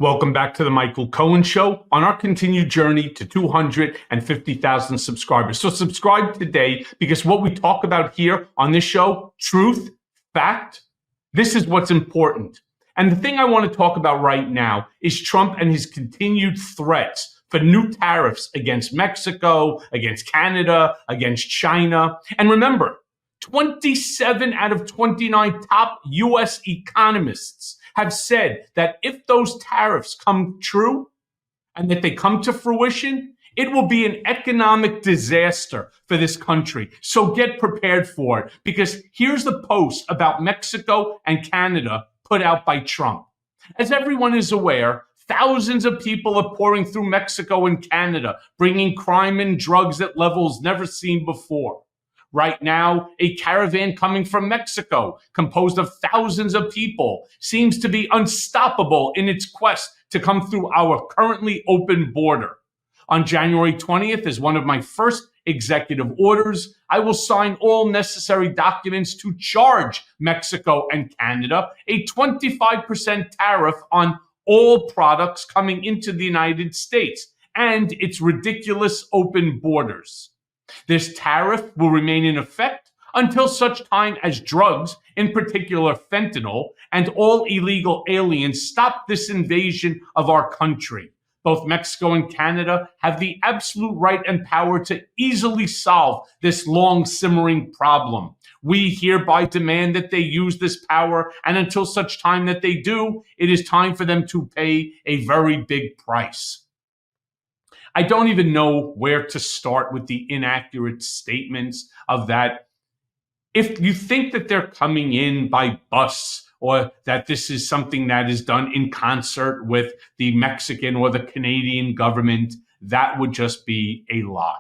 Welcome back to the Michael Cohen Show on our continued journey to 250,000 subscribers. So subscribe today, because what we talk about here on this show, truth, fact, this is what's important. And the thing I want to talk about right now is Trump and his continued threats for new tariffs against Mexico, against Canada, against China. And remember, 27 out of 29 top U.S. economists have said that if those tariffs come true and that they come to fruition, it will be an economic disaster for this country. So get prepared for it, because here's the post about Mexico and Canada put out by Trump. As everyone is aware, thousands of people are pouring through Mexico and Canada, bringing crime and drugs at levels never seen before. Right now, a caravan coming from Mexico, composed of thousands of people, seems to be unstoppable in its quest to come through our currently open border. On January 20th, as one of my first executive orders, I will sign all necessary documents to charge Mexico and Canada a 25% tariff on all products coming into the United States and its ridiculous open borders. This tariff will remain in effect until such time as drugs, in particular fentanyl, and all illegal aliens stop this invasion of our country. Both Mexico and Canada have the absolute right and power to easily solve this long simmering problem. We hereby demand that they use this power, and until such time that they do, it is time for them to pay a very big price. I don't even know where to start with the inaccurate statements of that. If you think that they're coming in by bus, or that this is something that is done in concert with the Mexican or the Canadian government, that would just be a lie.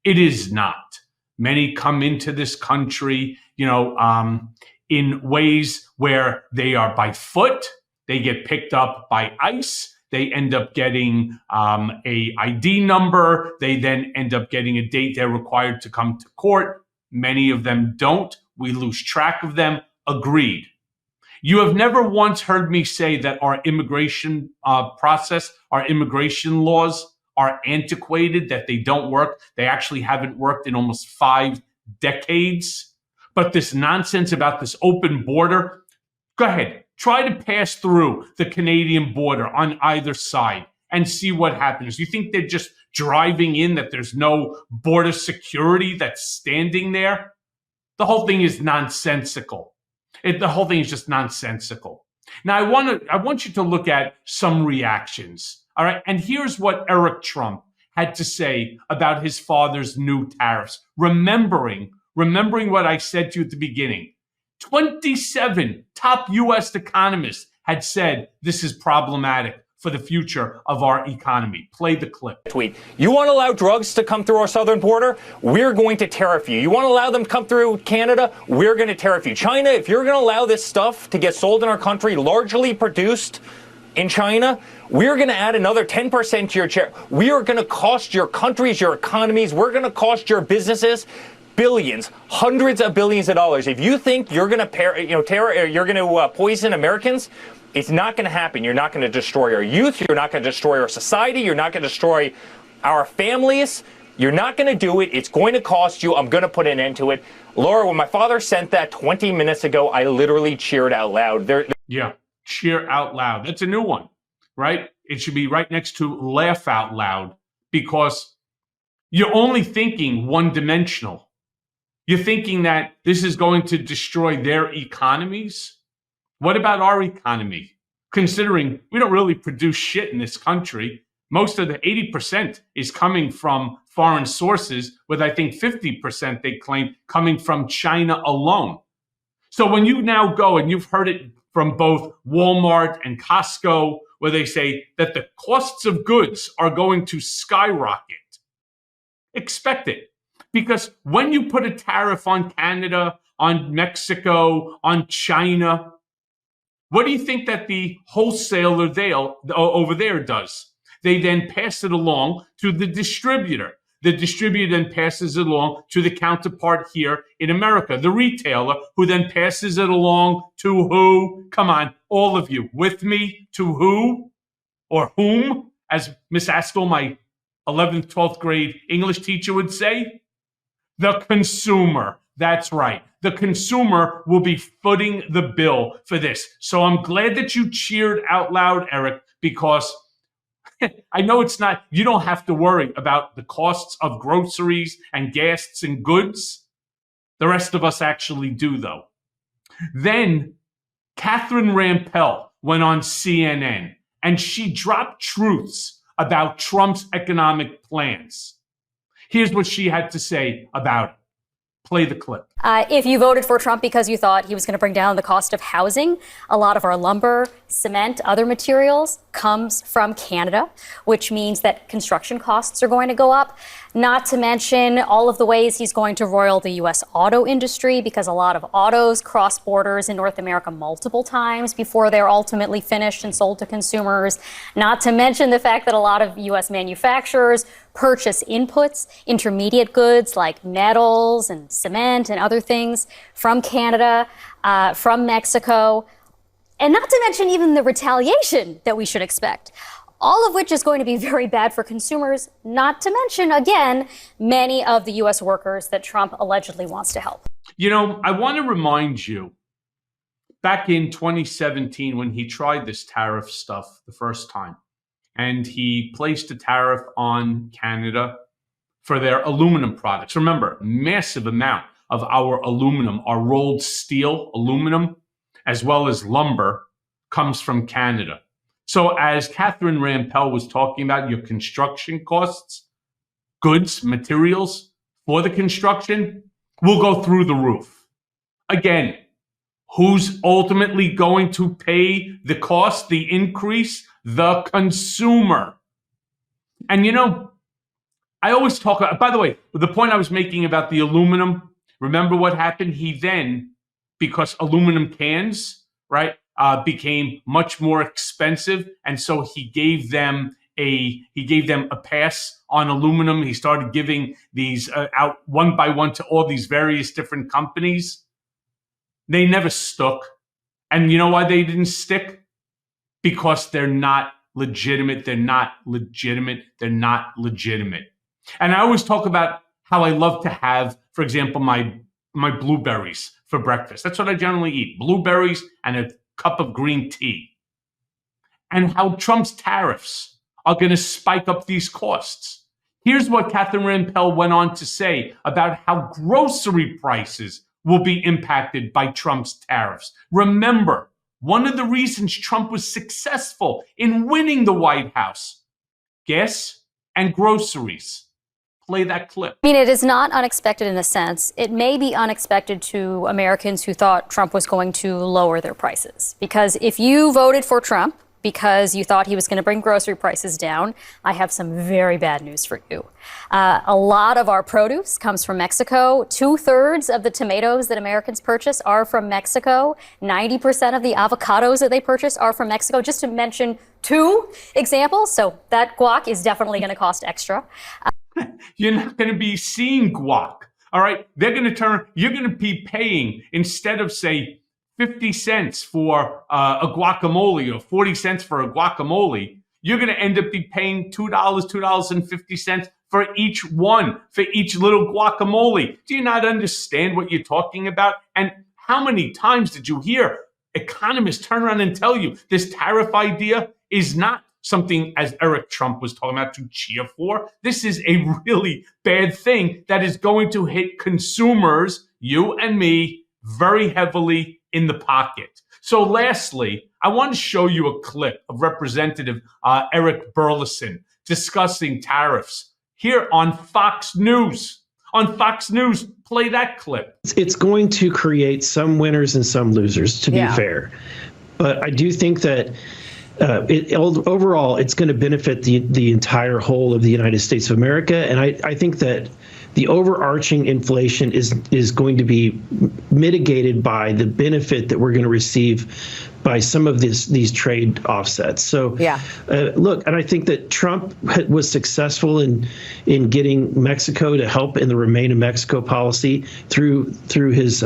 It is not. Many come into this country, in ways where they are by foot, they get picked up by ICE, they end up getting a ID number. They then end up getting a date they're required to come to court. Many of them don't. We lose track of them. Agreed. You have never once heard me say that our immigration process, our immigration laws are antiquated, that they don't work. They actually haven't worked in almost 5 decades. But this nonsense about this open border, go ahead. Try to pass through the Canadian border on either side and see what happens. You think they're just driving in, that there's no border security that's standing there? The whole thing is nonsensical. The whole thing is just nonsensical. Now, I want you to look at some reactions. All right. And here's what Eric Trump had to say about his father's new tariffs. Remembering what I said to you at the beginning. 27 top U.S. economists had said this is problematic for the future of our economy. Play the clip. Tweet. You want to allow drugs to come through our southern border? We're going to tariff you. You want to allow them to come through Canada? We're going to tariff you. China, if you're going to allow this stuff to get sold in our country, largely produced in China, we're going to add another 10% to your share. We are going to cost your countries, your economies. We're going to cost your businesses billions, hundreds of billions of dollars. If you think you're going to poison Americans, it's not going to happen. You're not going to destroy our youth. You're not going to destroy our society. You're not going to destroy our families. You're not going to do it. It's going to cost you. I'm going to put an end to it. Laura, when my father sent that 20 minutes ago, I literally cheered out loud. Yeah, cheer out loud. That's a new one, right? It should be right next to laugh out loud, because you're only thinking one-dimensional. You're thinking that this is going to destroy their economies. What about our economy? Considering we don't really produce shit in this country, most of the 80% is coming from foreign sources, with I think 50% they claim coming from China alone. So when you now go, and you've heard it from both Walmart and Costco, where they say that the costs of goods are going to skyrocket, expect it. Because when you put a tariff on Canada, on Mexico, on China, what do you think that the wholesaler over there does? They then pass it along to the distributor. The distributor then passes it along to the counterpart here in America, the retailer, who then passes it along to who? Come on, all of you with me, to who? or whom, as Miss Astle, my 11th, 12th grade English teacher would say? The consumer. That's right. The consumer will be footing the bill for this. So I'm glad that you cheered out loud, Eric, because I know you don't have to worry about the costs of groceries and gas and goods. The rest of us actually do, though. Then Catherine Rampell went on CNN and she dropped truths about Trump's economic plans. Here's what she had to say about it. Play the clip. If you voted for Trump because you thought he was going to bring down the cost of housing, a lot of our lumber, cement, other materials comes from Canada, which means that construction costs are going to go up. Not to mention all of the ways he's going to roil the U.S. auto industry, because a lot of autos cross borders in North America multiple times before they're ultimately finished and sold to consumers. Not to mention the fact that a lot of U.S. manufacturers purchase inputs, intermediate goods like metals and cement and other things from Canada, from Mexico, and not to mention even the retaliation that we should expect. All of which is going to be very bad for consumers, not to mention, again, many of the U.S. workers that Trump allegedly wants to help. You know, I want to remind you, back in 2017, when he tried this tariff stuff the first time, and he placed a tariff on Canada for their aluminum products. Remember, massive amount of our aluminum, our rolled steel aluminum, as well as lumber, comes from Canada. So as Catherine Rampell was talking about, your construction costs, goods, materials for the construction will go through the roof. Again, who's ultimately going to pay the cost, the increase? The consumer. And you know, I always talk about, by the way, the point I was making about the aluminum, remember what happened? He then, because aluminum cans, right, became much more expensive, and so he gave them a pass on aluminum. He started giving these out one by one to all these various different companies. They never stuck. And you know why they didn't stick? Because they're not legitimate. They're not legitimate. They're not legitimate. And I always talk about how I love to have, for example, my blueberries for breakfast. That's what I generally eat. Blueberries and a cup of green tea. And how Trump's tariffs are going to spike up these costs. Here's what Catherine Rampell went on to say about how grocery prices will be impacted by Trump's tariffs. Remember, one of the reasons Trump was successful in winning the White House, gas and groceries. Play that clip. I mean, it is not unexpected in a sense. It may be unexpected to Americans who thought Trump was going to lower their prices. Because if you voted for Trump because you thought he was going to bring grocery prices down, I have some very bad news for you. A lot of our produce comes from Mexico. 2/3 of the tomatoes that Americans purchase are from Mexico. 90% of the avocados that they purchase are from Mexico, just to mention two examples. So that guac is definitely going to cost extra. You're not going to be seeing guac. All right. You're going to be paying, instead of, say, 50 cents for a guacamole or 40 cents for a guacamole, you're going to end up be paying $2, $2.50 for each one, for each little guacamole. Do you not understand what you're talking about? And how many times did you hear economists turn around and tell you this tariff idea is not something, as Eric Trump was talking about, to cheer for? This is a really bad thing that is going to hit consumers, you and me, very heavily in the pocket. So lastly, I want to show you a clip of Representative Eric Burlison discussing tariffs here on Fox News. On Fox News, play that clip. It's going to create some winners and some losers, to be fair. But I do think that overall, it's going to benefit the entire whole of the United States of America. And I think that the overarching inflation is going to be mitigated by the benefit that we're going to receive by some of these trade offsets. So, look, and I think that Trump was successful in getting Mexico to help in the Remain in Mexico policy through his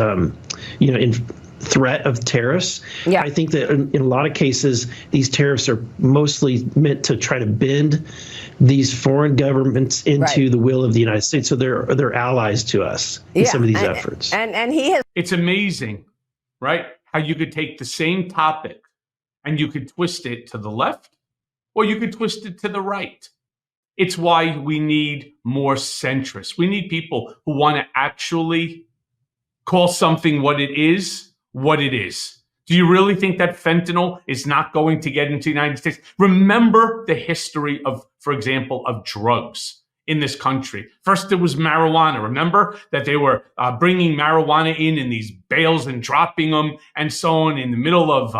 threat of tariffs. Yeah. I think that in a lot of cases, these tariffs are mostly meant to try to bend these foreign governments into the will of the United States. So they're allies to us in some of these efforts. And he has. It's amazing, right? How you could take the same topic and you could twist it to the left or you could twist it to the right. It's why we need more centrists. We need people who want to actually call something what it is. Do you really think that fentanyl is not going to get into the United States? Remember the history of, for example, of drugs in this country. First, there was marijuana. Remember that they were bringing marijuana in these bales and dropping them and so on in the middle of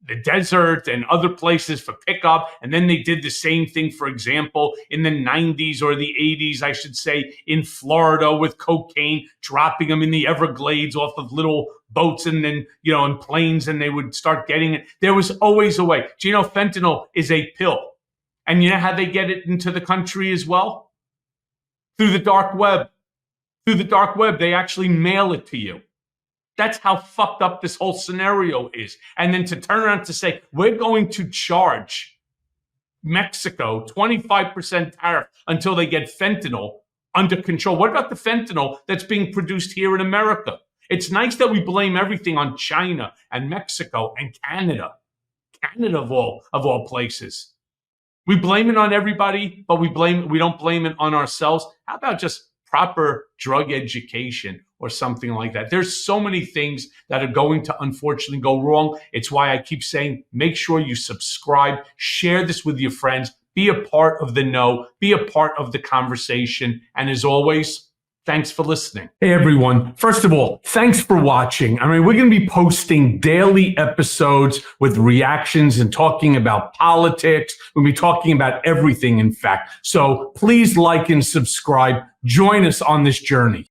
the desert and other places for pickup. And then they did the same thing, for example, in the 90s or the 80s, I should say, in Florida with cocaine, dropping them in the Everglades off of little boats and then, in planes, and they would start getting it. There was always a way. Do you know fentanyl is a pill? And you know how they get it into the country as well? Through the dark web. Through the dark web, they actually mail it to you. That's how fucked up this whole scenario is. And then to turn around to say, we're going to charge Mexico 25% tariff until they get fentanyl under control. What about the fentanyl that's being produced here in America? It's nice that we blame everything on China and Mexico and Canada. Canada of all places. We blame it on everybody, but we don't blame it on ourselves. How about just proper drug education or something like that? There's so many things that are going to unfortunately go wrong. It's why I keep saying, make sure you subscribe, share this with your friends, be a part of the know, be a part of the conversation. And as always, thanks for listening. Hey, everyone. First of all, thanks for watching. We're going to be posting daily episodes with reactions and talking about politics. We'll be talking about everything, in fact. So please like and subscribe. Join us on this journey.